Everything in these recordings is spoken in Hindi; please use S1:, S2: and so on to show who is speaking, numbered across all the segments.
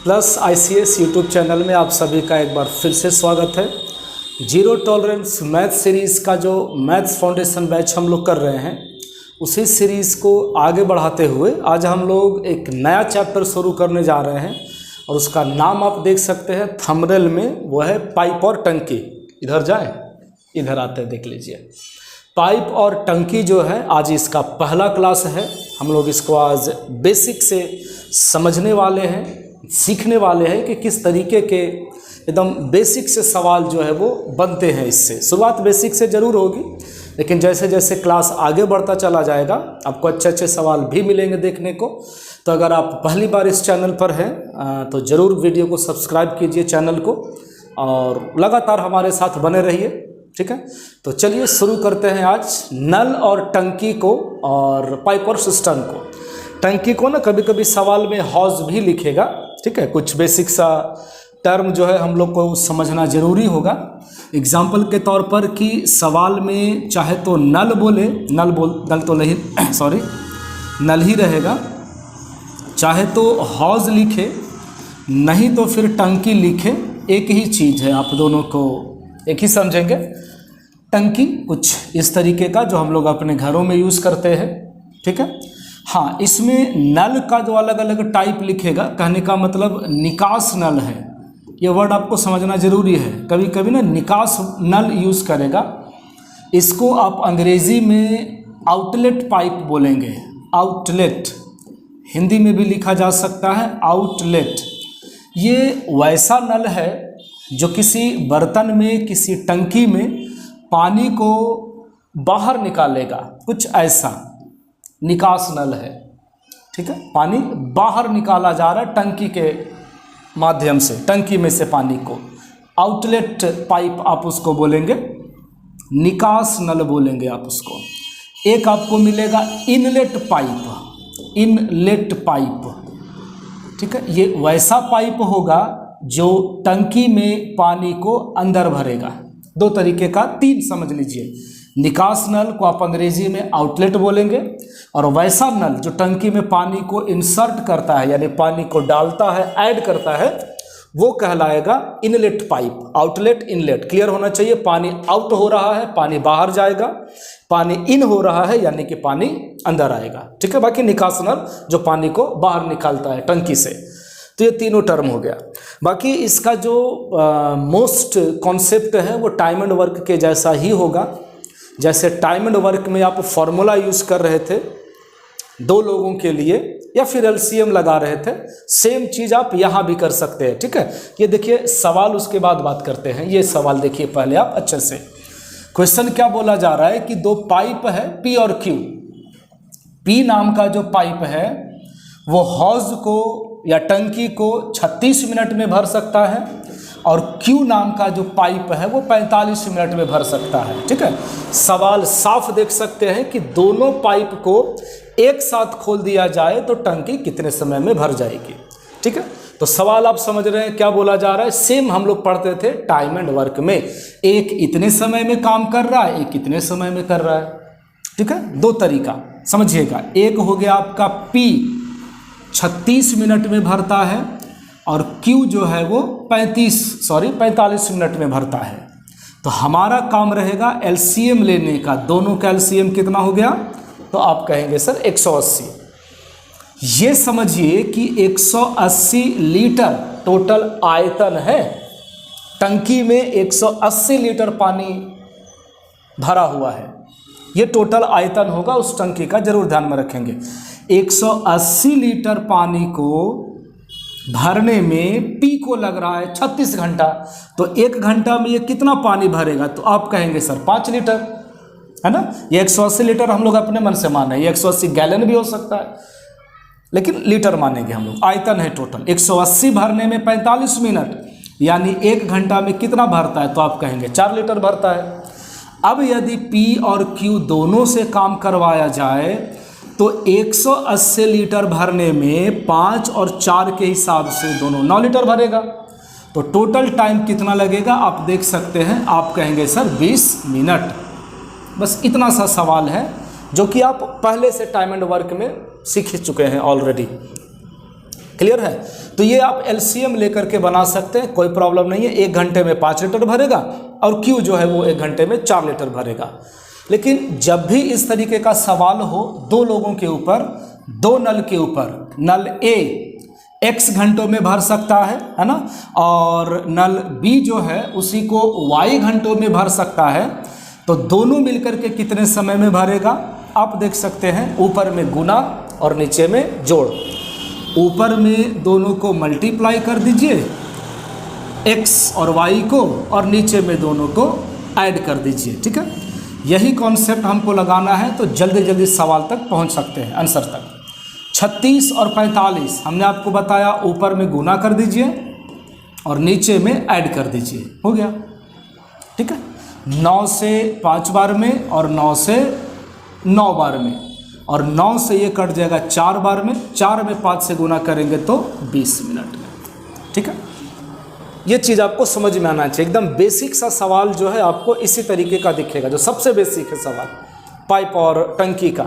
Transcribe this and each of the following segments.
S1: प्लस ICS यूट्यूब चैनल में आप सभी का एक बार फिर से स्वागत है। जीरो टॉलरेंस मैथ सीरीज़ का जो मैथ्स फाउंडेशन बैच हम लोग कर रहे हैं, उसी सीरीज़ को आगे बढ़ाते हुए आज हम लोग एक नया चैप्टर शुरू करने जा रहे हैं और उसका नाम आप देख सकते हैं थंबनेल में, वो है पाइप और टंकी। इधर जाएं, इधर आते हैं, देख लीजिए। पाइप और टंकी जो है आज इसका पहला क्लास है। हम लोग इसको आज बेसिक से समझने वाले हैं, सीखने वाले हैं कि किस तरीके के एकदम बेसिक से सवाल जो है वो बनते हैं। इससे शुरुआत बेसिक से ज़रूर होगी, लेकिन जैसे जैसे क्लास आगे बढ़ता चला जाएगा आपको अच्छे अच्छे सवाल भी मिलेंगे देखने को। तो अगर आप पहली बार इस चैनल पर हैं तो ज़रूर वीडियो को सब्सक्राइब कीजिए चैनल को और लगातार हमारे साथ बने रहिए, ठीक है। तो चलिए शुरू करते हैं आज नल और टंकी को और पाइप और सिस्टम को। टंकी को ना कभी कभी सवाल में हौज भी लिखेगा, ठीक है। कुछ बेसिक सा टर्म जो है हम लोग को समझना ज़रूरी होगा। एग्जाम्पल के तौर पर कि सवाल में चाहे तो नल बोले, नल तो नहीं सॉरी नल ही रहेगा, चाहे तो हौज लिखे, नहीं तो फिर टंकी लिखे, एक ही चीज़ है। आप दोनों को एक ही समझेंगे। टंकी कुछ इस तरीके का जो हम लोग अपने घरों में यूज़ करते हैं, ठीक है। हाँ, इसमें नल का जो अलग अलग टाइप लिखेगा, कहने का मतलब निकास नल है, ये वर्ड आपको समझना ज़रूरी है। कभी कभी ना निकास नल यूज़ करेगा, इसको आप अंग्रेज़ी में आउटलेट पाइप बोलेंगे। आउटलेट हिंदी में भी लिखा जा सकता है आउटलेट। ये वैसा नल है जो किसी बर्तन में, किसी टंकी में पानी को बाहर निकालेगा, कुछ ऐसा निकास नल है, ठीक है। पानी बाहर निकाला जा रहा है टंकी के माध्यम से, टंकी में से पानी को आउटलेट पाइप आप उसको बोलेंगे, निकास नल बोलेंगे आप उसको। एक आपको मिलेगा इनलेट पाइप, इनलेट पाइप, ठीक है। ये वैसा पाइप होगा जो टंकी में पानी को अंदर भरेगा। दो तरीके का, तीन समझ लीजिए। निकास नल को आप अंग्रेजी में आउटलेट बोलेंगे और वैसा नल जो टंकी में पानी को इंसर्ट करता है, यानी पानी को डालता है, ऐड करता है, वो कहलाएगा inlet pipe. Outlet, inlet clear होना चाहिए। पानी आउट हो रहा है, पानी बाहर जाएगा, पानी इन हो रहा है यानी कि पानी अंदर आएगा, ठीक है। बाकी निकास नल जो पानी को बाहर निकालता है टंकी से। तो ये तीनों टर्म हो गया। बाकी इसका जो मोस्ट कॉन्सेप्ट है वो टाइम एंड वर्क के जैसा ही होगा। जैसे टाइम एंड वर्क में आप फॉर्मूला यूज़ कर रहे थे दो लोगों के लिए, या फिर LCM लगा रहे थे, सेम चीज़ आप यहाँ भी कर सकते हैं, ठीक है। ये देखिए सवाल, उसके बाद बात करते हैं। ये सवाल देखिए पहले आप अच्छे से। क्वेश्चन क्या बोला जा रहा है कि दो पाइप है P और Q। P नाम का जो पाइप है वो हौज को या टंकी को 36 मिनट में भर सकता है और Q नाम का जो पाइप है वो 45 मिनट में भर सकता है, ठीक है। सवाल साफ देख सकते हैं कि दोनों पाइप को एक साथ खोल दिया जाए तो टंकी कितने समय में भर जाएगी, ठीक है। तो सवाल आप समझ रहे हैं क्या बोला जा रहा है। सेम हम लोग पढ़ते थे टाइम एंड वर्क में, एक इतने समय में काम कर रहा है, एक इतने समय में कर रहा है, ठीक है। दो तरीका समझिएगा। एक हो गया आपका P 36 मिनट में भरता है और Q जो है वो 45 मिनट में भरता है। तो हमारा काम रहेगा LCM लेने का। दोनों का LCM कितना हो गया, तो आप कहेंगे सर 180। ये समझिए कि 180 लीटर टोटल आयतन है। टंकी में 180 लीटर पानी भरा हुआ है, ये टोटल आयतन होगा उस टंकी का, जरूर ध्यान में रखेंगे। 180 लीटर पानी को भरने में P को लग रहा है 36 घंटा, तो 1 घंटा में ये कितना पानी भरेगा, तो आप कहेंगे सर 5 लीटर, है ना। ये 180 लीटर हम लोग अपने मन से माने, ये 180 गैलन भी हो सकता है, लेकिन लीटर मानेंगे हम लोग। आयतन है टोटल 180 भरने में 45 मिनट, यानी 1 घंटा में कितना भरता है, तो आप कहेंगे 4 लीटर भरता है। अब यदि P और Q दोनों से काम करवाया जाए तो 180 लीटर भरने में 5 और 4 के हिसाब से दोनों 9 लीटर भरेगा। तो टोटल टाइम कितना लगेगा आप देख सकते हैं, आप कहेंगे सर 20 मिनट। बस इतना सा सवाल है जो कि आप पहले से टाइम एंड वर्क में सीख चुके हैं ऑलरेडी। क्लियर है? तो ये आप एलसीएम लेकर के बना सकते हैं, कोई प्रॉब्लम नहीं है। 1 घंटे में 5 लीटर भरेगा और क्यू जो है वो 1 घंटे में 4 लीटर भरेगा। लेकिन जब भी इस तरीके का सवाल हो, 2 लोगों के ऊपर, 2 नल के ऊपर, नल ए x घंटों में भर सकता है ना, और नल b जो है उसी को y घंटों में भर सकता है, तो दोनों मिलकर के कितने समय में भरेगा आप देख सकते हैं। ऊपर में गुना और नीचे में जोड़। ऊपर में दोनों को मल्टीप्लाई कर दीजिए x और y को, और नीचे में दोनों को ऐड कर दीजिए। ठीक है, यही कॉन्सेप्ट हमको लगाना है, तो जल्दी जल्दी सवाल तक पहुंच सकते हैं, आंसर तक। 36 और 45 हमने आपको बताया, ऊपर में गुना कर दीजिए और नीचे में ऐड कर दीजिए, हो गया। ठीक है, 9 से 5 बार में और 9 से 9 बार में, और 9 से ये कट जाएगा 4 बार में, 4 में 5 से गुना करेंगे तो 20 मिनट में। ठीक है, ये चीज़ आपको समझ में आना चाहिए। एकदम बेसिक सा सवाल जो है आपको इसी तरीके का दिखेगा, जो सबसे बेसिक है सवाल पाइप और टंकी का।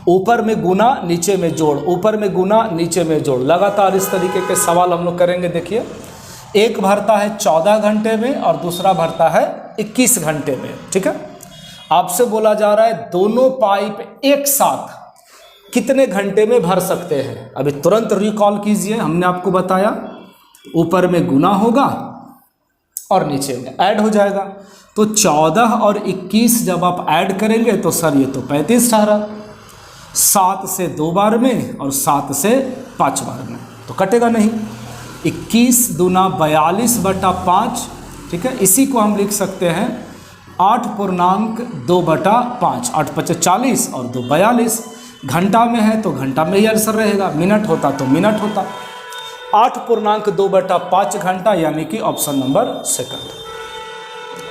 S1: ऊपर में गुना, नीचे में जोड़, ऊपर में गुना, नीचे में जोड़, लगातार इस तरीके के सवाल हम लोग करेंगे। देखिए, एक भरता है 14 घंटे में और दूसरा भरता है 21 घंटे में। ठीक है, आपसे बोला जा रहा है दोनों पाइप एक साथ कितने घंटे में भर सकते हैं। अभी तुरंत रिकॉल कीजिए, हमने आपको बताया ऊपर में गुना होगा और नीचे में ऐड हो जाएगा। तो 14 और 21 जब आप ऐड करेंगे तो सर ये तो 35 ठहरा, 7 से 2 बार में और 7 से 5 बार में, तो कटेगा नहीं। 21 दूना 42/5। ठीक है, इसी को हम लिख सकते हैं 8.2/5, 8 × 5 = 40 और 2 = 42। घंटा में है तो घंटा में ही आंसर रहेगा, मिनट होता तो मिनट होता। 8.2/5 घंटा, यानी कि ऑप्शन नंबर सेकंड।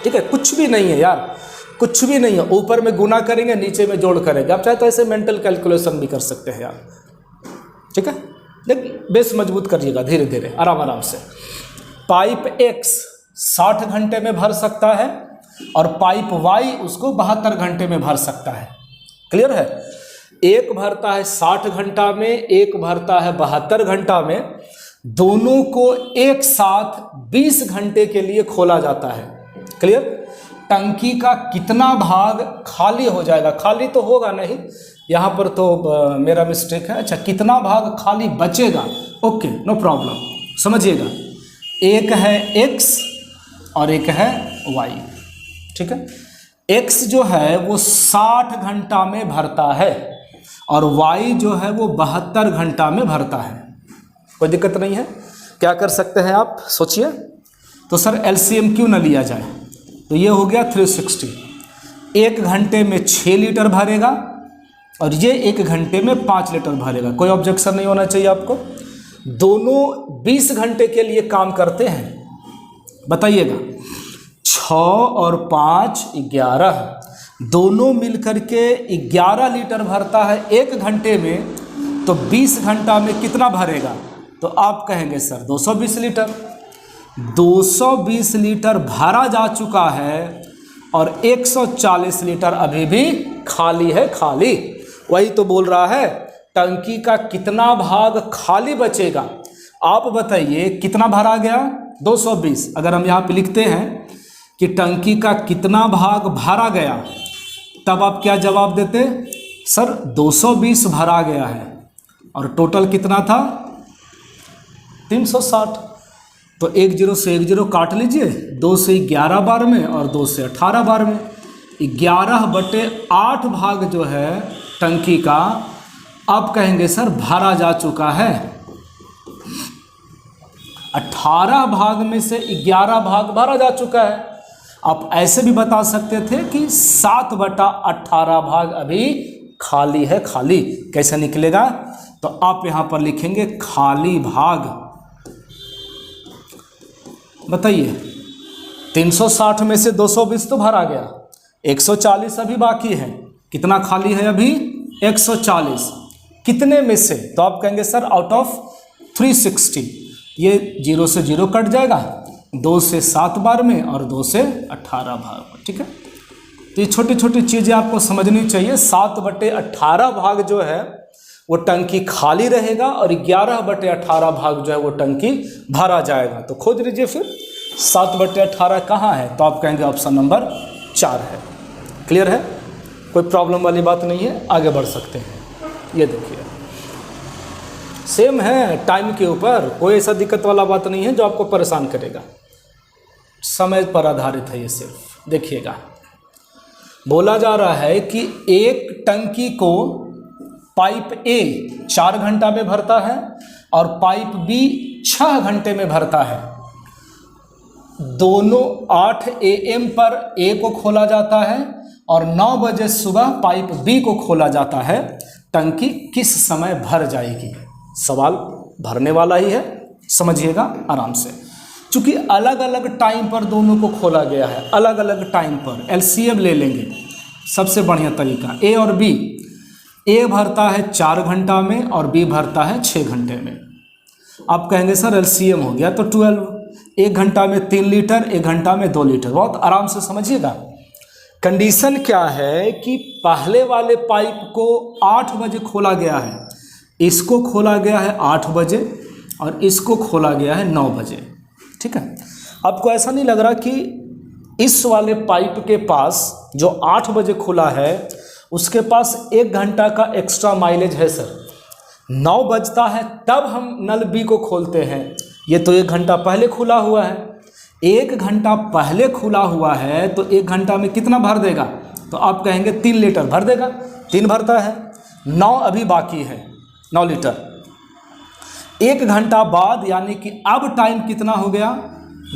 S1: ठीक है, कुछ भी नहीं है यार, कुछ भी नहीं है। ऊपर में गुना करेंगे, नीचे में जोड़ करेंगे। आप चाहे तो ऐसे मेंटल कैलकुलेशन भी कर सकते हैं यार। ठीक है, लेकिन बेस मजबूत करिएगा, धीरे धीरे, आराम आराम से। पाइप x 60 घंटे में भर सकता है और पाइप y उसको 72 घंटे में भर सकता है। क्लियर है? एक भरता है 60 घंटा में, एक भरता है 72 घंटा में। दोनों को एक साथ 20 घंटे के लिए खोला जाता है। क्लियर? टंकी का कितना भाग खाली हो जाएगा? खाली तो होगा नहीं, यहाँ पर तो मेरा मिस्टेक है। अच्छा, कितना भाग खाली बचेगा? ओके, नो प्रॉब्लम, समझिएगा। एक है x और एक है y। ठीक है, x जो है वो 60 घंटा में भरता है और y जो है वो 72 घंटा में भरता है। कोई दिक्कत नहीं है। क्या कर सकते हैं आप, सोचिए। तो सर एलसीएम क्यों ना लिया जाए? तो ये हो गया 360। 1 घंटे में 6 लीटर भरेगा और ये 1 घंटे में 5 लीटर भरेगा। कोई ऑब्जेक्शन नहीं होना चाहिए आपको। दोनों 20 घंटे के लिए काम करते हैं। बताइएगा, 6 और 5 11, दोनों मिलकर के 11 लीटर भरता है 1 घंटे में। तो 20 घंटा में कितना भरेगा? तो आप कहेंगे सर 220 लीटर। 220 लीटर भरा जा चुका है और 140 लीटर अभी भी खाली है, खाली। वही तो बोल रहा है, टंकी का कितना भाग खाली बचेगा। आप बताइए कितना भरा गया? 220। अगर हम यहाँ पे लिखते हैं कि टंकी का कितना भाग भरा गया, तब आप क्या जवाब देते? सर 220 भरा गया है और टोटल कितना था? 360। तो 1 0 से 1 0 काट लीजिए। 2 से 11 बार में और 2 से 18 बार में। 11/8 भाग जो है टंकी का, आप कहेंगे सर भरा जा चुका है। 18 भाग में से 11 भाग भरा जा चुका है। आप ऐसे भी बता सकते थे कि 7/18 भाग अभी खाली है, खाली। कैसे निकलेगा? तो आप यहां पर लिखेंगे खाली भाग। बताइए, 360 में से 220 तो भरा गया, 140 अभी बाकी है। कितना खाली है अभी? 140। कितने में से? तो आप कहेंगे सर आउट ऑफ 360। ये 0 से 0 कट जाएगा, 2 से 7 बार में और 2 से 18 बार में। ठीक है, तो ये छोटी छोटी चीज़ें आपको समझनी चाहिए। 7/18 भाग जो है वो टंकी खाली रहेगा और 11/18 भाग जो है वो टंकी भरा जाएगा। तो खोज लीजिए फिर 7/18 कहाँ है, तो आप कहेंगे ऑप्शन नंबर 4 है। क्लियर है, कोई प्रॉब्लम वाली बात नहीं है, आगे बढ़ सकते हैं। ये देखिए सेम है टाइम के ऊपर, कोई ऐसा दिक्कत वाला बात नहीं है जो आपको परेशान करेगा, समय पर आधारित है ये सिर्फ। देखिएगा बोला जा रहा है कि एक टंकी को पाइप ए 4 घंटा में भरता है और पाइप बी 6 घंटे में भरता है। दोनों 8 AM पर ए को खोला जाता है और 9 बजे सुबह पाइप बी को खोला जाता है। टंकी किस समय भर जाएगी? सवाल भरने वाला ही है, समझिएगा आराम से। चूंकि अलग अलग टाइम पर दोनों को खोला गया है, अलग अलग टाइम पर एलसीएम ले लेंगे, सबसे बढ़िया तरीका ए और बी। ए भरता है 4 घंटा में और बी भरता है 6 घंटे में। आप कहेंगे सर एलसीएम हो गया तो 12, 1 घंटा में 3 लीटर, 1 घंटा में 2 लीटर। बहुत आराम से समझिएगा। कंडीशन क्या है कि पहले वाले पाइप को 8 बजे खोला गया है, इसको खोला गया है 8 बजे और इसको खोला गया है 9 बजे। ठीक है, आपको ऐसा नहीं लग रहा कि इस वाले पाइप के पास जो 8 बजे खुला है उसके पास 1 घंटा का एक्स्ट्रा माइलेज है सर। 9 बजता है तब हम नल बी को खोलते हैं, ये तो 1 घंटा पहले खुला हुआ है। 1 घंटा पहले खुला हुआ है तो 1 घंटा में कितना भर देगा? तो आप कहेंगे 3 लीटर भर देगा, 3 भरता है, 9 अभी बाकी है, 9 लीटर। 1 घंटा बाद यानी कि अब टाइम कितना हो गया?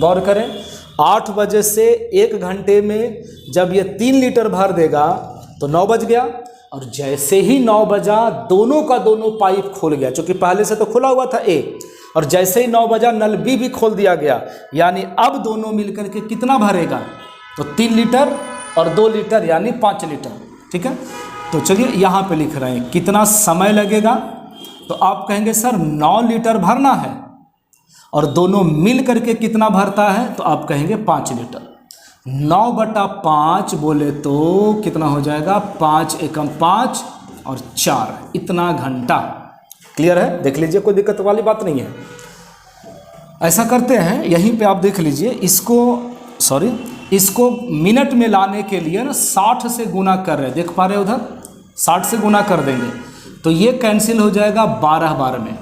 S1: गौर करें, 8 बजे से 1 घंटे में जब ये 3 लीटर भर देगा तो 9 बज गया और जैसे ही 9 बजा दोनों का दोनों पाइप खोल गया, क्योंकि पहले से तो खुला हुआ था ए, और जैसे ही 9 बजा नल बी भी खोल दिया गया, यानी अब दोनों मिलकर के कितना भरेगा? तो 3 लीटर और 2 लीटर यानी 5 लीटर। ठीक है, तो चलिए यहाँ पे लिख रहे हैं कितना समय लगेगा। तो आप कहेंगे सर 9 लीटर भरना है और दोनों मिल करके कितना भरता है? तो आप कहेंगे 5 लीटर। 9/5 बोले तो कितना हो जाएगा? 5 एकम 5 और 4, इतना घंटा। क्लियर है, देख लीजिए, कोई दिक्कत वाली बात नहीं है। ऐसा करते हैं, यहीं पे आप देख लीजिए, इसको मिनट में लाने के लिए ना 60 से गुना कर रहे हैं, देख पा रहे हैं उधर, 60 से गुना कर देंगे तो ये कैंसिल हो जाएगा 12 बार में।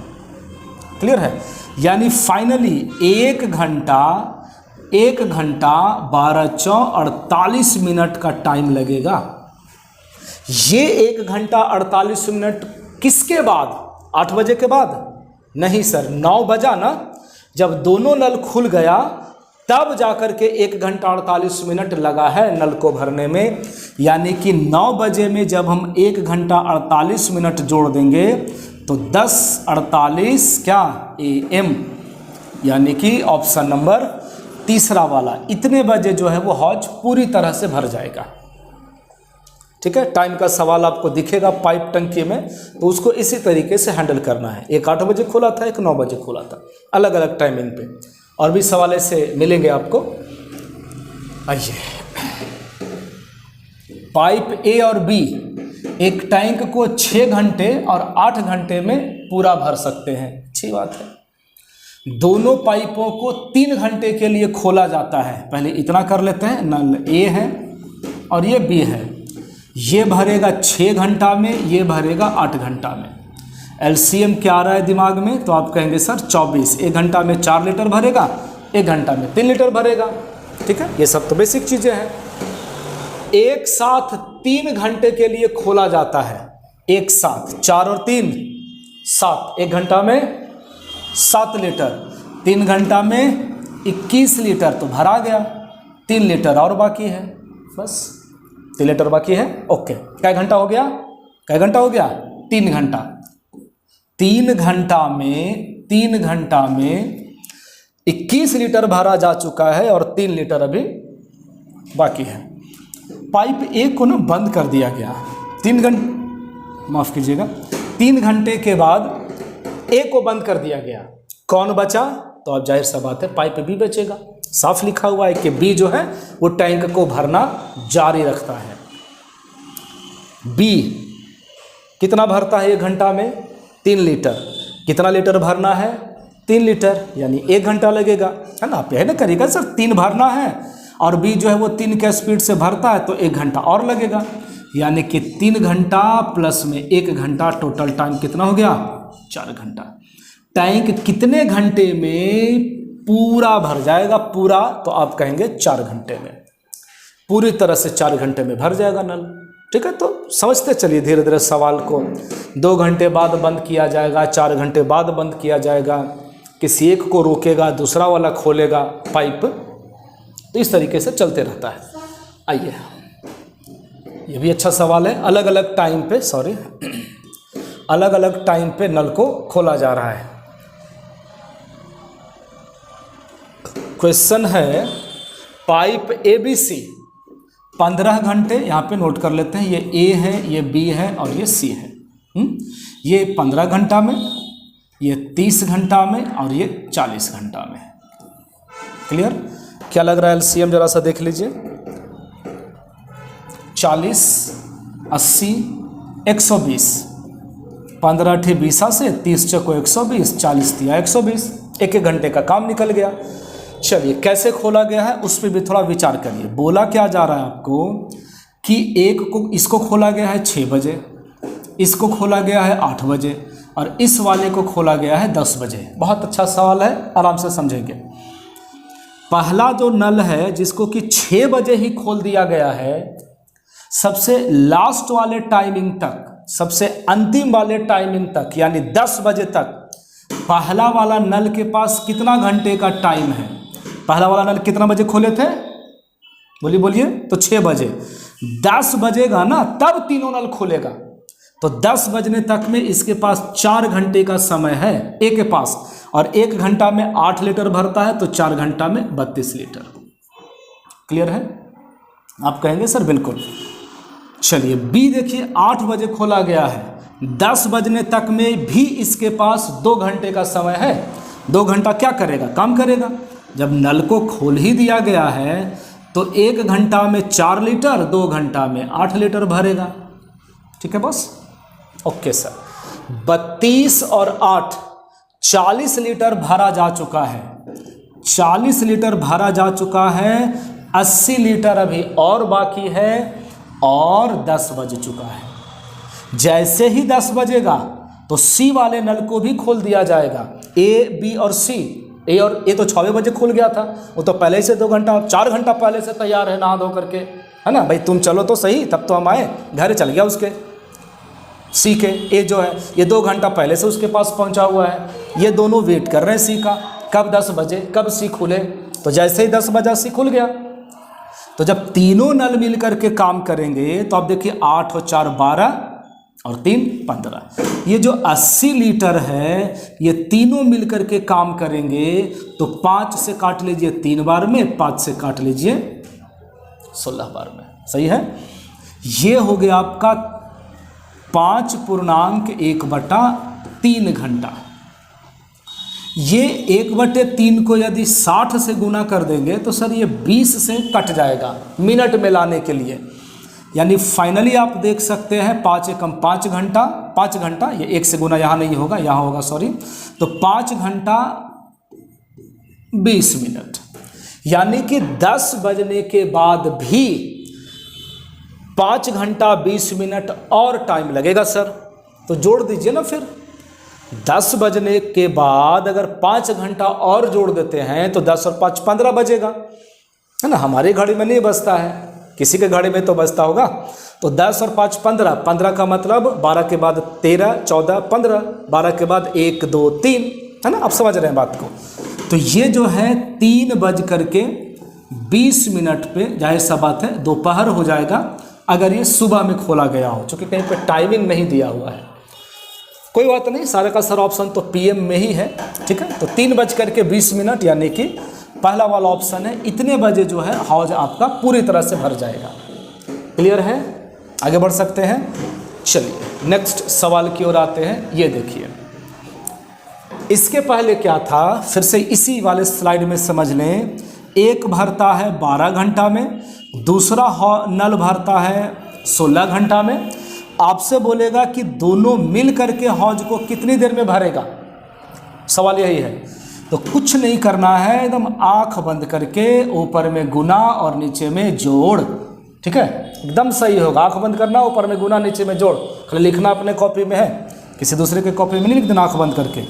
S1: क्लियर है, यानी फाइनली 1 घंटा 12 चौक 48 मिनट का टाइम लगेगा। ये 1 घंटा 48 मिनट किसके बाद? 8 बजे के बाद? नहीं सर, 9 बजा ना, जब दोनों नल खुल गया तब जाकर के 1 घंटा 48 मिनट लगा है नल को भरने में। यानी कि 9 बजे में जब हम 1 घंटा 48 मिनट जोड़ देंगे तो 10:48 क्या AM, यानी कि ऑप्शन नंबर तीसरा वाला, इतने बजे जो है वो हौज पूरी तरह से भर जाएगा। ठीक है, टाइम का सवाल आपको दिखेगा पाइप टंकी में, तो उसको इसी तरीके से हैंडल करना है। एक 8 बजे खुला था, एक 9 बजे खुला था, अलग अलग टाइमिंग पे। और भी सवाल ऐसे मिलेंगे आपको। आइए, पाइप ए और बी एक टैंक को 6 घंटे और 8 घंटे में पूरा भर सकते हैं। अच्छी बात है। दोनों पाइपों को 3 घंटे के लिए खोला जाता है। पहले इतना कर लेते हैं, नल ए है और ये बी है। ये भरेगा 6 घंटा में, ये भरेगा 8 घंटा में। एलसीएम क्या आ रहा है दिमाग में? तो आप कहेंगे सर 24। 1 घंटा में 4 लीटर भरेगा, 1 घंटा में 3 लीटर भरेगा। ठीक है, ये सब तो बेसिक चीज़ें हैं। एक साथ 3 घंटे के लिए खोला जाता है, एक साथ 4 और 3 7, 1 घंटा में 7 लीटर, 3 घंटा में 21 लीटर, तो भरा गया। 3 लीटर और बाकी है, बस 3 लीटर बाकी है। ओके, क्या घंटा हो गया? 3 घंटा। 3 घंटा में 21 लीटर भरा जा चुका है और 3 लीटर अभी बाकी है। पाइप ए को ना बंद कर दिया गया 3 घंटे के बाद ए को बंद कर दिया गया। कौन बचा? तो अब जाहिर सा बात है पाइप बी बचेगा। साफ लिखा हुआ है कि बी जो है वो टैंक को भरना जारी रखता है। बी कितना भरता है 1 घंटा में? 3 लीटर। कितना लीटर भरना है? 3 लीटर, यानी 1 घंटा लगेगा, है ना। आप यह ना करिएगा सर 3 भरना है और बी जो है वो 3 के स्पीड से भरता है तो 1 घंटा और लगेगा, यानी कि 3 घंटा प्लस में 1 घंटा, टोटल टाइम कितना हो गया? 4 घंटा। टैंक कितने घंटे में पूरा भर जाएगा? पूरा तो आप कहेंगे 4 घंटे में, पूरी तरह से 4 घंटे में भर जाएगा नल। ठीक है, तो समझते चलिए धीरे धीरे सवाल को। 2 घंटे बाद बंद किया जाएगा, 4 घंटे बाद बंद किया जाएगा, किसी एक को रोकेगा, दूसरा वाला खोलेगा पाइप, तो इस तरीके से चलते रहता है। आइए, ये भी अच्छा सवाल है। अलग अलग टाइम पे अलग अलग टाइम पे नल को खोला जा रहा है। क्वेश्चन है पाइप ABC 15 घंटे, यहाँ पे नोट कर लेते हैं, ये A है, ये B है और ये C है। ये 15 घंटा में, ये 30 घंटा में और ये 40 घंटा में। क्लियर? क्या लग रहा है LCM जरा सा देख लीजिए। 40, 80, 120, 15 × 20 से 30 चौको 120, 40 दिया 120, 1 घंटे का काम निकल गया। चलिए कैसे खोला गया है उस पर भी थोड़ा विचार करिए। बोला क्या जा रहा है आपको कि इसको खोला गया है 6 बजे, इसको खोला गया है 8 बजे और इस वाले को खोला गया है 10 बजे। बहुत अच्छा सवाल है, आराम से समझेंगे। पहला जो नल है जिसको कि 6 बजे ही खोल दिया गया है, सबसे लास्ट वाले टाइमिंग तक, सबसे अंतिम वाले टाइमिंग तक, यानी 10 बजे तक पहला वाला नल के पास कितना घंटे का टाइम है? पहला वाला नल कितना बजे खोले थे? बोलिए। तो 6 बजे। 10 बजेगा ना तब तीनों नल खोलेगा, तो 10 बजने तक में इसके पास 4 घंटे का समय है ए के पास, और 1 घंटा में 8 लीटर भरता है तो 4 घंटा में 32 लीटर। क्लियर है? आप कहेंगे सर बिल्कुल। चलिए बी देखिए, 8 बजे खोला गया है, 10 बजने तक में भी इसके पास 2 घंटे का समय है। 2 घंटा क्या करेगा? काम करेगा। जब नल को खोल ही दिया गया है तो 1 घंटा में 4 लीटर, 2 घंटा में 8 लीटर भरेगा। ठीक है बॉस? Okay sir. 32 और 8 40 लीटर भरा जा चुका है, 40 लीटर भरा जा चुका है, 80 लीटर अभी और बाकी है और 10 बज चुका है। जैसे ही 10 बजेगा तो सी वाले नल को भी खोल दिया जाएगा। ए, बी और सी। ए तो 6 बजे खुल गया था, वो तो पहले से 2 घंटा 4 घंटा पहले से तैयार है नहा धो करके, है ना भाई, तुम चलो तो सही, तब तो हम आए, घर चल गया उसके। सी के ए जो है ये 2 घंटा पहले से उसके पास पहुंचा हुआ है, ये दोनों वेट कर रहे हैं सी का, कब 10 बजे, कब सी खुले। तो जैसे ही 10 बजा सी खुल गया। तो जब तीनों नल मिल करके काम करेंगे तो आप देखिए 8 और 4 12 और 3 15। ये जो 80 लीटर है ये तीनों मिल करके काम करेंगे तो 5 से काट लीजिए 3 बार में, 5 से काट लीजिए 16 बार में। सही है? ये हो गया आपका 5.1/3 घंटा। ये 1/3 को यदि 60 से गुना कर देंगे तो सर ये 20 से कट जाएगा मिनट में लाने के लिए, यानी फाइनली आप देख सकते हैं 5 एकम 5 घंटा, 5 घंटा, ये 1 से गुना यहाँ नहीं होगा, यहाँ होगा सॉरी, तो 5 घंटा 20 मिनट, यानी कि 10 बजने के बाद भी 5 घंटा 20 मिनट और टाइम लगेगा सर। तो जोड़ दीजिए ना फिर, 10 बजने के बाद अगर 5 घंटा और जोड़ देते हैं तो 10 और 5 15 बजेगा, है ना। हमारी घड़ी में नहीं बजता है, किसी के घड़ी में तो बजता होगा। तो 10 और 5 15, 15 का मतलब 12 के बाद 13 14 15, 12 के बाद 1 2 3, है ना। आप समझ रहे हैं बात को। तो ये जो है 3 बज करके 20 मिनट पे जाहिर सा बात है दोपहर हो जाएगा अगर ये सुबह में खोला गया हो, क्योंकि कहीं पे टाइमिंग नहीं दिया हुआ है। कोई बात नहीं, सारे का सारा ऑप्शन तो पीएम में ही है। ठीक है, तो 3 बज करके 20 मिनट यानी कि पहला वाला ऑप्शन है। इतने बजे जो है हौज आपका पूरी तरह से भर जाएगा। क्लियर है? आगे बढ़ सकते हैं। चलिए नेक्स्ट सवाल की ओर आते हैं। ये देखिए, इसके पहले क्या था फिर से इसी वाले स्लाइड में समझ लें। एक भरता है 12 घंटा में, दूसरा नल भरता है 16 घंटा में, आपसे बोलेगा कि दोनों मिल करके हौज को कितनी देर में भरेगा, सवाल यही है। तो कुछ नहीं करना है, एकदम आंख बंद करके ऊपर में गुना और नीचे में जोड़, ठीक है, एकदम सही होगा। आंख बंद करना, ऊपर में गुना, नीचे में जोड़, खाली लिखना अपने कॉपी में है, किसी दूसरे के कॉपी में नहीं लिख देना, आंख बंद करके।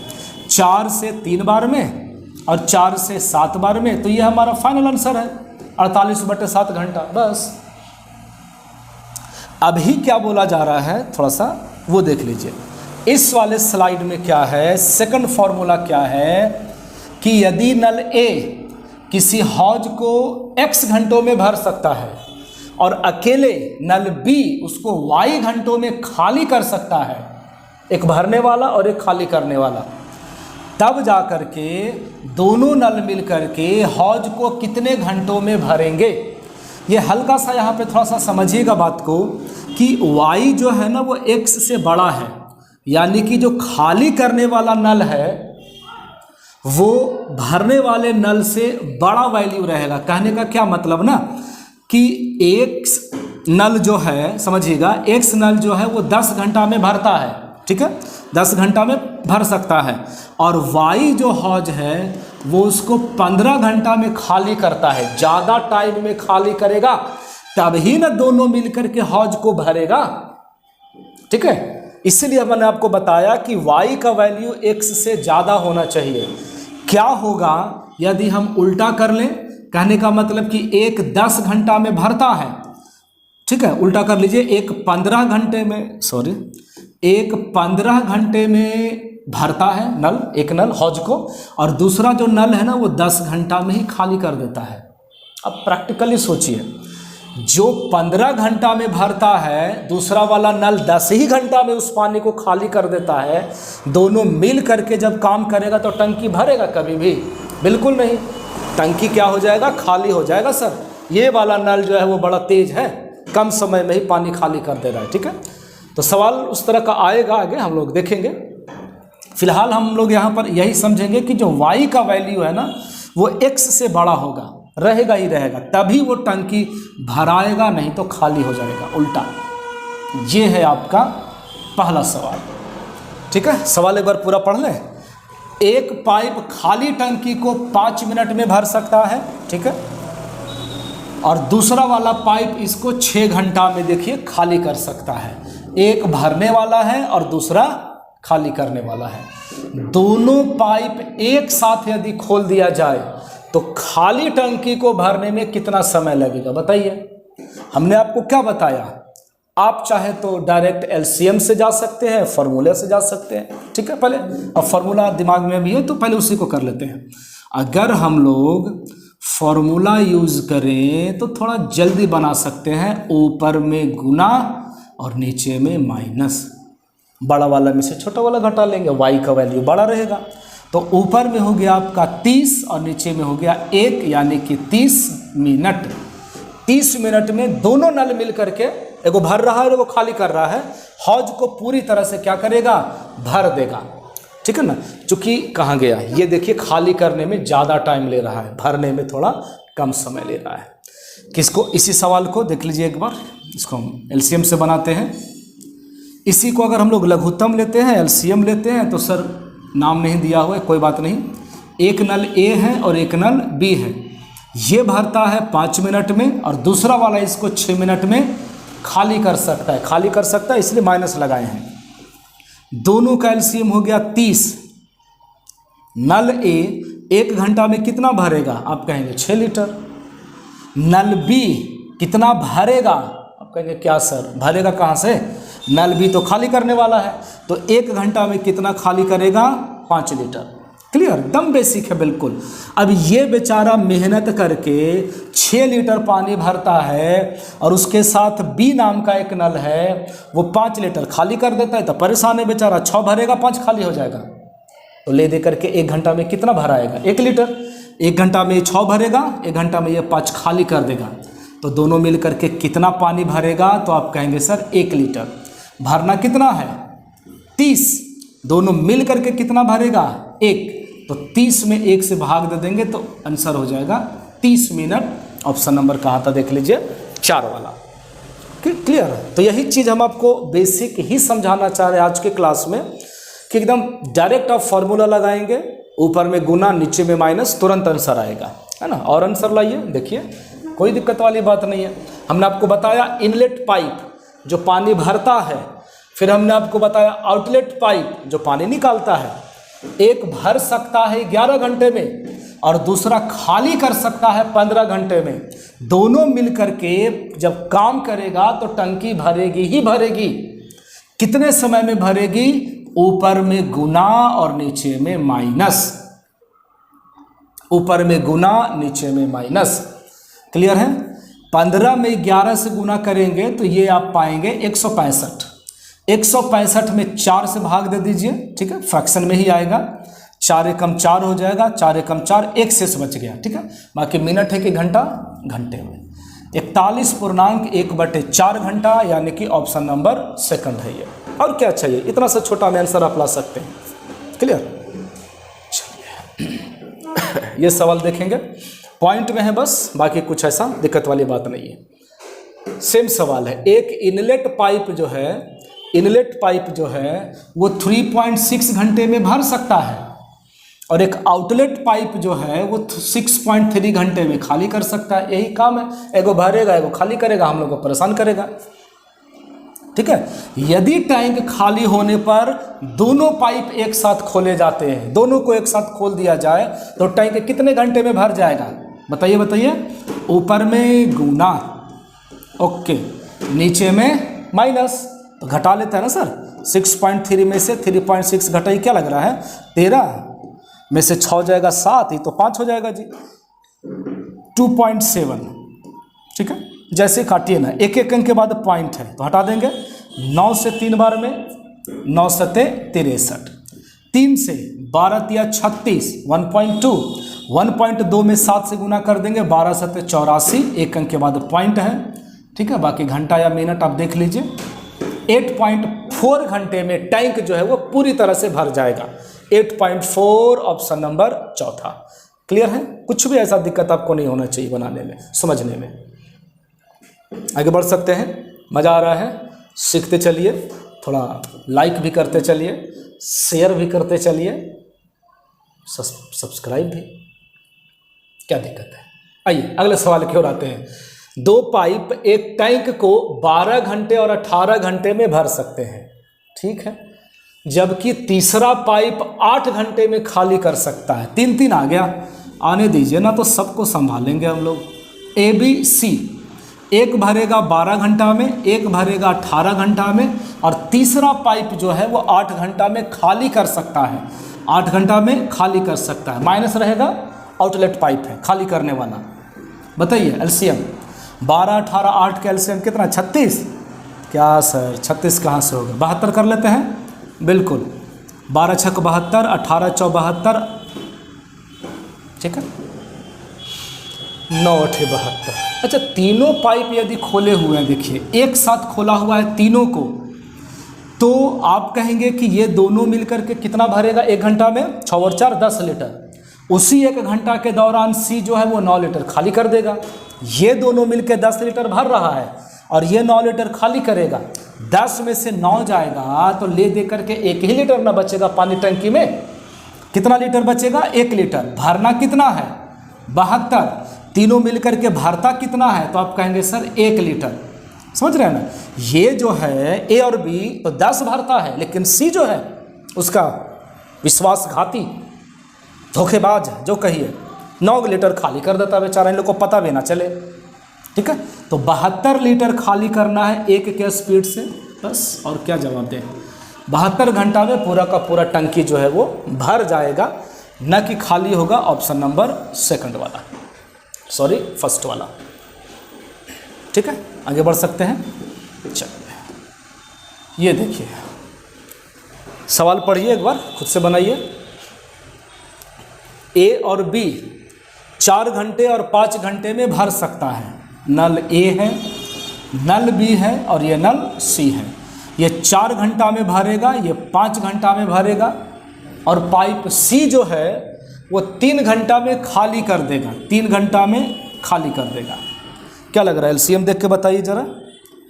S1: 4 से 3 बार में और 4 से 7 बार में, तो ये हमारा फाइनल आंसर है 48/7 घंटा। बस अभी क्या बोला जा रहा है थोड़ा सा वो देख लीजिए। इस वाले स्लाइड में क्या है, सेकंड फॉर्मूला क्या है कि यदि नल ए किसी हौज को x घंटों में भर सकता है और अकेले नल बी उसको y घंटों में खाली कर सकता है, एक भरने वाला और एक खाली करने वाला, तब जा कर के दोनों नल मिल कर के हौज को कितने घंटों में भरेंगे। ये हल्का सा यहाँ पे थोड़ा सा समझिएगा बात को कि y जो है ना वो x से बड़ा है, यानी कि जो खाली करने वाला नल है वो भरने वाले नल से बड़ा वैल्यू रहेगा। कहने का क्या मतलब ना कि एक नल जो है, समझिएगा, एक नल जो है वो 10 घंटा में भरता है, ठीक है, 10 घंटा में भर सकता है, और वाई जो हौज है वो उसको 15 घंटा में खाली करता है, ज़्यादा टाइम में खाली करेगा, तभी ना दोनों मिलकर के हौज को भरेगा, ठीक है। इसलिए मैंने आपको बताया कि y का वैल्यू x से ज़्यादा होना चाहिए। क्या होगा यदि हम उल्टा कर लें, कहने का मतलब कि एक 10 घंटा में भरता है, ठीक है, उल्टा कर लीजिए, एक 15 घंटे में भरता है नल, एक नल हौज को, और दूसरा जो नल है ना वो 10 घंटा में ही खाली कर देता है। अब प्रैक्टिकली सोचिए, जो 15 घंटा में भरता है, दूसरा वाला नल 10 ही घंटा में उस पानी को खाली कर देता है, दोनों मिल करके जब काम करेगा तो टंकी भरेगा कभी भी? बिल्कुल नहीं। टंकी क्या हो जाएगा? खाली हो जाएगा। सर ये वाला नल जो है वो बड़ा तेज है, कम समय में ही पानी खाली कर दे रहा है, ठीक है। तो सवाल उस तरह का आएगा, आगे हम लोग देखेंगे। फिलहाल हम लोग यहाँ पर यही समझेंगे कि जो y का वैल्यू है ना वो x से बड़ा होगा, रहेगा ही रहेगा, तभी वो टंकी भराएगा, नहीं तो खाली हो जाएगा, उल्टा। ये है आपका पहला सवाल, ठीक है। सवाल एक बार पूरा पढ़ लें। एक पाइप खाली टंकी को 5 मिनट में भर सकता है, ठीक है, और दूसरा वाला पाइप इसको 6 घंटा में देखिए खाली कर सकता है। एक भरने वाला है और दूसरा खाली करने वाला है। दोनों पाइप एक साथ यदि खोल दिया जाए तो खाली टंकी को भरने में कितना समय लगेगा बताइए। हमने आपको क्या बताया, आप चाहे तो डायरेक्ट एलसीएम से जा सकते हैं, फार्मूले से जा सकते हैं, ठीक है। पहले अब फार्मूला दिमाग में भी है तो पहले उसी को कर लेते हैं। अगर हम लोग फार्मूला यूज करें तो थोड़ा जल्दी बना सकते हैं, ऊपर में गुना और नीचे में माइनस, बड़ा वाला में से छोटा वाला घटा लेंगे, y का वैल्यू बड़ा रहेगा। तो ऊपर में हो गया आपका 30 और नीचे में हो गया 1, यानी कि 30 मिनट। 30 मिनट में दोनों नल मिल करके, एगो भर रहा है एगो खाली कर रहा है, हौज को पूरी तरह से क्या करेगा? भर देगा, ठीक है ना। चूंकि कहाँ गया ये देखिए, खाली करने में ज़्यादा टाइम ले रहा है, भरने में थोड़ा कम समय ले रहा है। किसको? इसी सवाल को देख लीजिए एक बार, इसको हम एलसीएम से बनाते हैं। इसी को अगर हम लोग लघुत्तम लेते हैं, एलसीएम लेते हैं, तो सर नाम नहीं दिया हुआ है, कोई बात नहीं। एक नल ए है और एक नल बी है, ये भरता है 5 मिनट में और दूसरा वाला इसको 6 मिनट में खाली कर सकता है, खाली कर सकता है, इसलिए माइनस लगाए हैं। दोनों का एलसीएम हो गया 30। नल ए 1 घंटा में कितना भरेगा? आप कहेंगे 6 लीटर। नल बी कितना भरेगा? आप कहेंगे क्या सर, भरेगा कहाँ से? नल बी तो खाली करने वाला है, तो 1 घंटा में कितना खाली करेगा? 5 लीटर। क्लियर? एकदम बेसिक है बिल्कुल। अब ये बेचारा मेहनत करके 6 लीटर पानी भरता है और उसके साथ बी नाम का एक नल है, वो 5 लीटर खाली कर देता है, तो परेशान है बेचारा। 6 भरेगा, 5 खाली हो जाएगा, तो ले दे करके 1 घंटा में कितना भराएगा? 1 लीटर। 1 घंटा में 6 भरेगा, 1 घंटा में ये 5 खाली कर देगा, तो दोनों मिल करके कितना पानी भरेगा? तो आप कहेंगे सर 1 लीटर। भरना कितना है? 30। दोनों मिल करके कितना भरेगा? 1। तो 30 में 1 से भाग दे देंगे तो आंसर हो जाएगा 30 मिनट। ऑप्शन नंबर कहाँ था देख लीजिए, 4 वाला। क्लियर है। तो यही चीज़ हम आपको बेसिक ही समझाना चाह रहे हैं आज के क्लास में कि एकदम डायरेक्ट आप फॉर्मूला लगाएंगे, ऊपर में गुना नीचे में माइनस, तुरंत आंसर आएगा, है ना। और आंसर लाइए, देखिए कोई दिक्कत वाली बात नहीं है। हमने आपको बताया इनलेट पाइप जो पानी भरता है, फिर हमने आपको बताया आउटलेट पाइप जो पानी निकालता है। एक भर सकता है 11 घंटे में और दूसरा खाली कर सकता है 15 घंटे में। दोनों मिलकर के जब काम करेगा तो टंकी भरेगी ही भरेगी। कितने समय में भरेगी? ऊपर में गुना और नीचे में माइनस, ऊपर में गुना नीचे में माइनस। क्लियर है। 15 में 11 से गुना करेंगे तो ये आप पाएंगे 165। 165 में 4 से भाग दे दीजिए, ठीक है, फ्रैक्शन में ही आएगा। 4 एकम 4 हो जाएगा, 4 एकम 4, 1 शेष बच गया, ठीक है। बाकी मिनट है कि घंटा? घंटे में। 41.1/4 घंटा, यानी कि ऑप्शन नंबर सेकंड है ये। और क्या चाहिए? इतना सा छोटा में आंसर आप ला सकते हैं। क्लियर। चलिए ये सवाल देखेंगे, पॉइंट में है बस, बाकी कुछ ऐसा दिक्कत वाली बात नहीं है। सेम सवाल है। एक इनलेट पाइप जो है, इनलेट पाइप जो है वो 3.6 घंटे में भर सकता है और एक आउटलेट पाइप जो है वो 6.3 घंटे में खाली कर सकता है। यही काम है, एगो भरेगा एगो खाली करेगा, हम लोग को परेशान करेगा, ठीक है। यदि टैंक खाली होने पर दोनों पाइप एक साथ खोले जाते हैं, दोनों को एक साथ खोल दिया जाए तो टैंक कितने घंटे में भर जाएगा? बताइए बताइए। ऊपर में गुना, ओके, नीचे में माइनस, तो घटा लेता है ना सर। 6.3 में से 3.6 घटाई, क्या लग रहा है? 13 में से 6 जाएगा 7, ही तो 5 हो जाएगा जी। 2.7, ठीक है। जैसे काटिए ना, एक एक अंक के बाद पॉइंट है तो हटा देंगे। 9 से 3 बार में 9 सते 63, 3 से 12 तिया 36, 1.2, 1.2 में 7 से गुना कर देंगे, 12 सते 84, एक अंक के बाद पॉइंट है, ठीक है। बाकी घंटा या मिनट आप देख लीजिए। 8.4 घंटे में टैंक जो है वो पूरी तरह से भर जाएगा। 8.4 ऑप्शन नंबर चौथा। क्लियर है। कुछ भी ऐसा दिक्कत आपको नहीं होना चाहिए बनाने में, समझने में। आगे बढ़ सकते हैं। मज़ा आ रहा है, सीखते चलिए, थोड़ा लाइक भी करते चलिए, शेयर भी करते चलिए, सब्सक्राइब भी, क्या दिक्कत है। आइए अगले सवाल की ओर आते हैं। 2 पाइप एक टैंक को 12 घंटे और 18 घंटे में भर सकते हैं, ठीक है, जबकि तीसरा पाइप 8 घंटे में खाली कर सकता है। 3 आ गया, आने दीजिए ना, तो सबको संभालेंगे हम लोग। ए बी सी, एक भरेगा 12 घंटा में, एक भरेगा 18 घंटा में, और तीसरा पाइप जो है वो 8 घंटा में खाली कर सकता है। 8 घंटा में खाली कर सकता है, माइनस रहेगा, आउटलेट पाइप है खाली करने वाला। बताइए एलसीएम 12, 18, 8 का एलसीएम कितना? 36। क्या सर 36 कहाँ से होगा? 72 कर लेते हैं, बिल्कुल। 12 छक 72, 18 चौ 72, ठीक है, 9 8 72। अच्छा, तीनों पाइप यदि खोले हुए हैं, देखिए एक साथ खोला हुआ है तीनों को, तो आप कहेंगे कि ये दोनों मिलकर के कितना भरेगा 1 घंटा में? 6 और 4 10 लीटर। उसी 1 घंटा के दौरान सी जो है वो 9 लीटर खाली कर देगा। ये दोनों मिलकर 10 लीटर भर रहा है और ये 9 लीटर खाली करेगा। 10 में से 9 जाएगा तो ले दे करके 1 ही लीटर ना बचेगा पानी टंकी में। कितना लीटर बचेगा? 1 लीटर। भरना कितना है? 72। तीनों मिलकर के भरता कितना है? तो आप कहेंगे सर 1 लीटर। समझ रहे हैं ना। ये जो है ए और बी तो 10 भरता है, लेकिन सी जो है उसका विश्वासघाती धोखेबाज है, जो कहिए 9 लीटर खाली कर देता है बेचारा, इन लोग को पता भी ना चले, ठीक है। तो 72 लीटर खाली करना है 1 के स्पीड से, बस। और क्या जवाब दें? 72 घंटा में पूरा का पूरा टंकी जो है वो भर जाएगा, न कि खाली होगा। ऑप्शन नंबर सेकंड वाला, सॉरी फर्स्ट वाला, ठीक है। आगे बढ़ सकते हैं। चलिए ये देखिए सवाल पढ़िए एक बार, खुद से बनाइए। ए और बी 4 घंटे और 5 घंटे में भर सकता है। नल ए है, नल बी है और ये नल सी है। ये 4 घंटा में भरेगा, ये 5 घंटा में भरेगा, और पाइप सी जो है वो 3 घंटा में खाली कर देगा। 3 घंटा में खाली कर देगा। क्या लग रहा है? एलसीएम देख के बताइए जरा,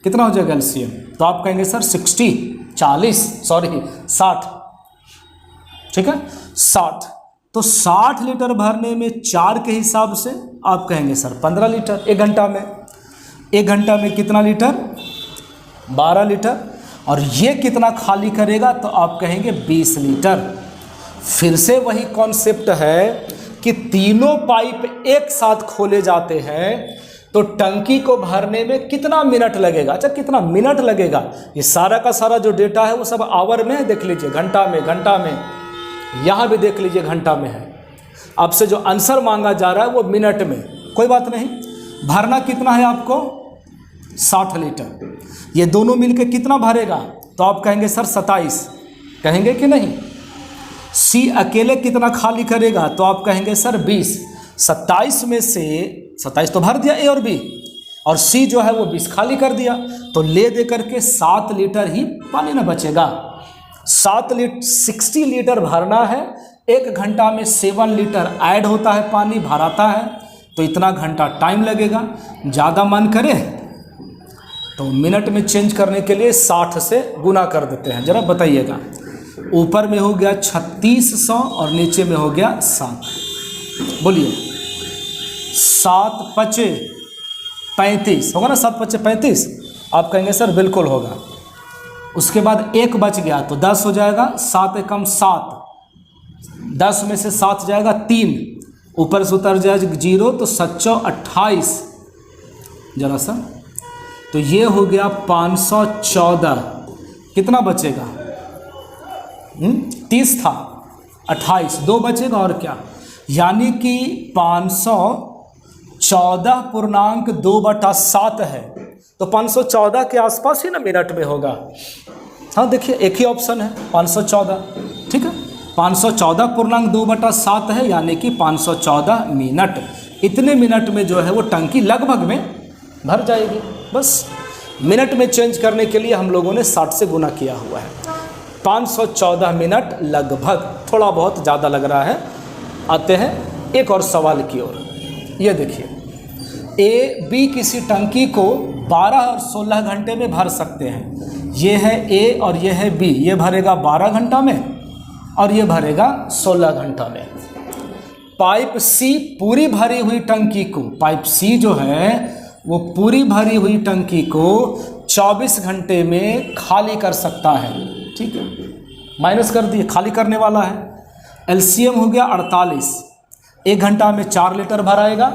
S1: कितना हो जाएगा एलसीएम? तो आप कहेंगे सर 60, ठीक है 60। तो 60 लीटर भरने में 4 के हिसाब से आप कहेंगे सर 15 लीटर 1 घंटा में। 1 घंटा में कितना लीटर? 12 लीटर। और ये कितना खाली करेगा? तो आप कहेंगे 20 लीटर। फिर से वही कॉन्सेप्ट है कि तीनों पाइप एक साथ खोले जाते हैं तो टंकी को भरने में कितना मिनट लगेगा? अच्छा, कितना मिनट लगेगा? ये सारा का सारा जो डेटा है वो सब आवर में है, देख लीजिए, घंटा में, यहाँ भी देख लीजिए घंटा में है। आपसे जो आंसर मांगा जा रहा है वो मिनट में, कोई बात नहीं। भरना कितना है आपको? 60 लीटर। ये दोनों मिलके कितना भरेगा? तो आप कहेंगे सर 27, कहेंगे कि नहीं? सी अकेले कितना खाली करेगा? तो आप कहेंगे सर 20। 27 में से 27 तो भर दिया ए और बी, और सी जो है वो 20 खाली कर दिया, तो ले दे करके 7 लीटर ही पानी ना बचेगा। 60 लीटर भरना है, 1 घंटा में 7 लीटर ऐड होता है, पानी भराता है, तो इतना घंटा टाइम लगेगा। ज़्यादा मन करे तो मिनट में चेंज करने के लिए 60 से गुना कर देते हैं। जरा बताइएगा, ऊपर में हो गया 3600 और नीचे में हो गया 7। बोलिए 7 पचे 35 होगा ना? 7 पचे 35। आप कहेंगे सर बिल्कुल होगा। उसके बाद 1 बच गया तो 10 हो जाएगा, 7 एकम 7, 10 में से 7 जाएगा 3, ऊपर से उतर जाएगा 0, तो 7 28। जरा सा, तो ये हो गया 514। कितना बचेगा? 30 था, 28, 2 बचेगा और क्या, यानी कि 514.2/7 है। तो 514 के आसपास ही ना मिनट में होगा। हाँ देखिए, एक ही ऑप्शन है 514, ठीक है। 514.2/7 है, यानी कि 514 मिनट। इतने मिनट में जो है वो टंकी लगभग में भर जाएगी। बस मिनट में चेंज करने के लिए हम लोगों ने 60 से गुना किया हुआ है। 514 मिनट लगभग, थोड़ा बहुत ज़्यादा लग रहा है। आते हैं एक और सवाल की ओर। ये देखिए, ए बी किसी टंकी को 12 और 16 घंटे में भर सकते हैं। ये है ए और ये है बी। ये भरेगा 12 घंटा में और ये भरेगा 16 घंटा में। पाइप सी पूरी भरी हुई टंकी को, पाइप सी जो है वो पूरी भरी हुई टंकी को 24 घंटे में खाली कर सकता है, ठीक है। माइनस कर दिए, खाली करने वाला है। एलसीएम हो गया 48। 1 घंटा में 4 लीटर भराएगा,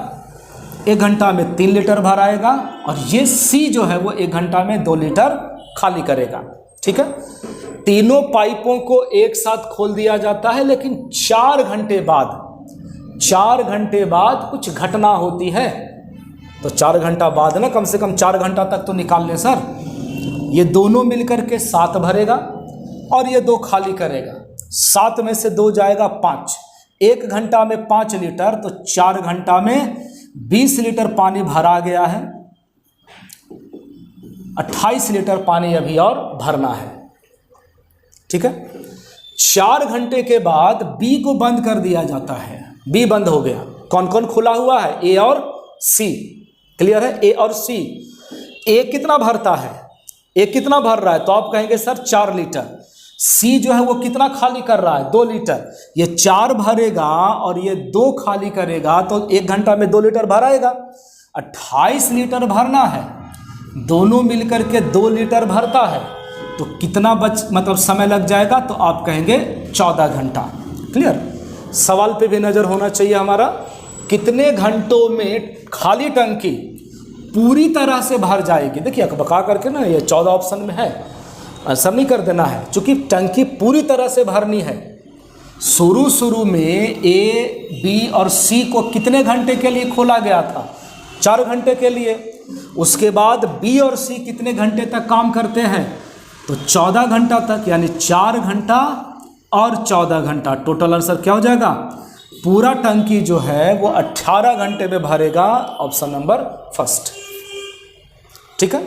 S1: 1 घंटा में 3 लीटर भराएगा, और ये सी जो है वो 1 घंटा में 2 लीटर खाली करेगा, ठीक है। तीनों पाइपों को एक साथ खोल दिया जाता है, लेकिन 4 घंटे बाद कुछ घटना होती है। तो 4 घंटा बाद ना, कम से कम 4 घंटा तक तो निकाल लें सर। ये दोनों मिलकर के 7 भरेगा और ये 2 खाली करेगा। 7 में से 2 जाएगा 5। 1 घंटा में 5 लीटर, तो 4 घंटा में 20 लीटर पानी भरा गया है। 28 लीटर पानी अभी और भरना है, ठीक है। 4 घंटे के बाद बी को बंद कर दिया जाता है। बी बंद हो गया। कौन कौन खुला हुआ है? ए और सी। क्लियर है? ए और सी। ए कितना भरता है? ए कितना भर रहा है? तो आप कहेंगे सर 4 लीटर। सी जो है वो कितना खाली कर रहा है? 2 लीटर। ये 4 भरेगा और ये 2 खाली करेगा, तो 1 घंटा में 2 लीटर भराएगा। 28 लीटर भरना है, दोनों मिलकर के 2 लीटर भरता है, तो कितना मतलब समय लग जाएगा? तो आप कहेंगे 14 घंटा। क्लियर? सवाल पे भी नज़र होना चाहिए हमारा। कितने घंटों में खाली टंकी पूरी तरह से भर जाएगी? देखिए अकबका करके ना, ये 14 ऑप्शन में है, आंसर नहीं कर देना है, क्योंकि टंकी पूरी तरह से भरनी है। शुरू में ए बी और सी को कितने घंटे के लिए खोला गया था? 4 घंटे के लिए। उसके बाद बी और सी कितने घंटे तक काम करते हैं? तो 14 घंटा तक, यानी 4 घंटा और 14 घंटा। टोटल आंसर क्या हो जाएगा? पूरा टंकी जो है वो 18 घंटे में भरेगा। ऑप्शन नंबर फर्स्ट, ठीक है।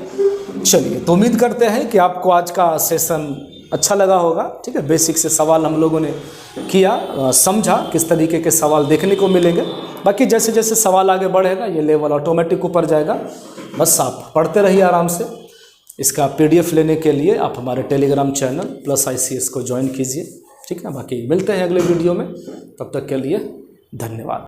S1: चलिए, तो उम्मीद करते हैं कि आपको आज का सेशन अच्छा लगा होगा, ठीक है। बेसिक से सवाल हम लोगों ने किया, समझा किस तरीके के सवाल देखने को मिलेंगे। बाकी जैसे जैसे सवाल आगे बढ़ेगा ये लेवल ऑटोमेटिक ऊपर जाएगा। बस आप पढ़ते रहिए आराम से, इसका PDF लेने के लिए आप हमारे टेलीग्राम चैनल +ICS को ज्वाइन कीजिए। ठीक है, बाकी मिलते हैं अगले वीडियो में, तब तक के लिए धन्यवाद।